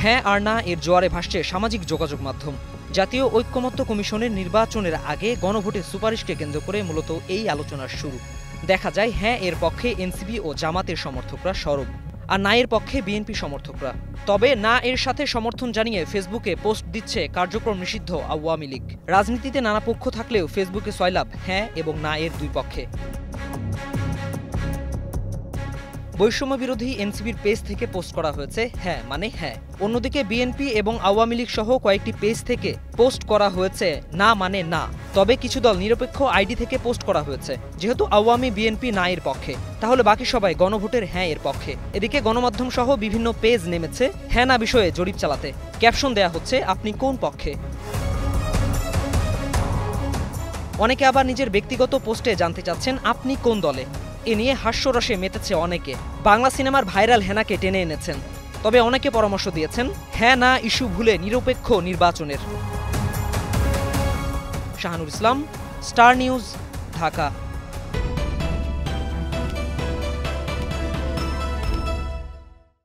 হ্যাঁ আর না এর জোয়ারে ভাসছে সামাজিক যোগাযোগ মাধ্যম। জাতীয় ঐক্যমত্য কমিশনের নির্বাচনের আগে গণভোটের সুপারিশকে কেন্দ্র করে মূলত এই আলোচনার শুরু। দেখা যায় হ্যাঁ এর পক্ষে এনসিপি ও জামাতের সমর্থকরা সরব, আর না এর পক্ষে বিএনপি সমর্থকরা। তবে না এর সাথে সমর্থন জানিয়ে ফেসবুকে পোস্ট দিচ্ছে কার্যক্রম নিষিদ্ধ আওয়ামী লীগ। রাজনীতিতে নানা পক্ষ থাকলেও ফেসবুকে সয়লাভ হ্যাঁ এবং না এর দুই পক্ষে। বৈষম্য বিরোধী এনসিপির পেজ থেকে পোস্ট করা হয়েছে হ্যাঁ মানে হ্যাঁ। অন্যদিকে বিএনপি এবং আওয়ামী লীগ সহ কয়েকটি পেজ থেকে পোস্ট করা হয়েছে না মানে না। তবে কিছু দল নিরপেক্ষ আইডি থেকে পোস্ট করা হয়েছে। যেহেতু আওয়ামী বিএনপি না এর পক্ষে, তাহলে বাকি সবাই গণভোটের হ্যাঁ এর পক্ষে। এদিকে গণমাধ্যম সহ বিভিন্ন পেজ নেমেছে হ্যাঁ না বিষয়ে জরিপ চালাতে। ক্যাপশন দেয়া হচ্ছে আপনি কোন পক্ষে। অনেকে আবার নিজের ব্যক্তিগত পোস্টে জানতে চাচ্ছেন আপনি কোন দলে। এ নিয়ে হাস্যরসে মেতেছে অনেকে। বাংলা সিনেমার ভাইরাল হেনাকে টেনে এনেছেন। তবে অনেকে পরামর্শ দিয়েছেন হ্যাঁ না ইস্যু ভুলে নিরপেক্ষ নির্বাচনের। শাহানুর ইসলাম, স্টার নিউজ, ঢাকা।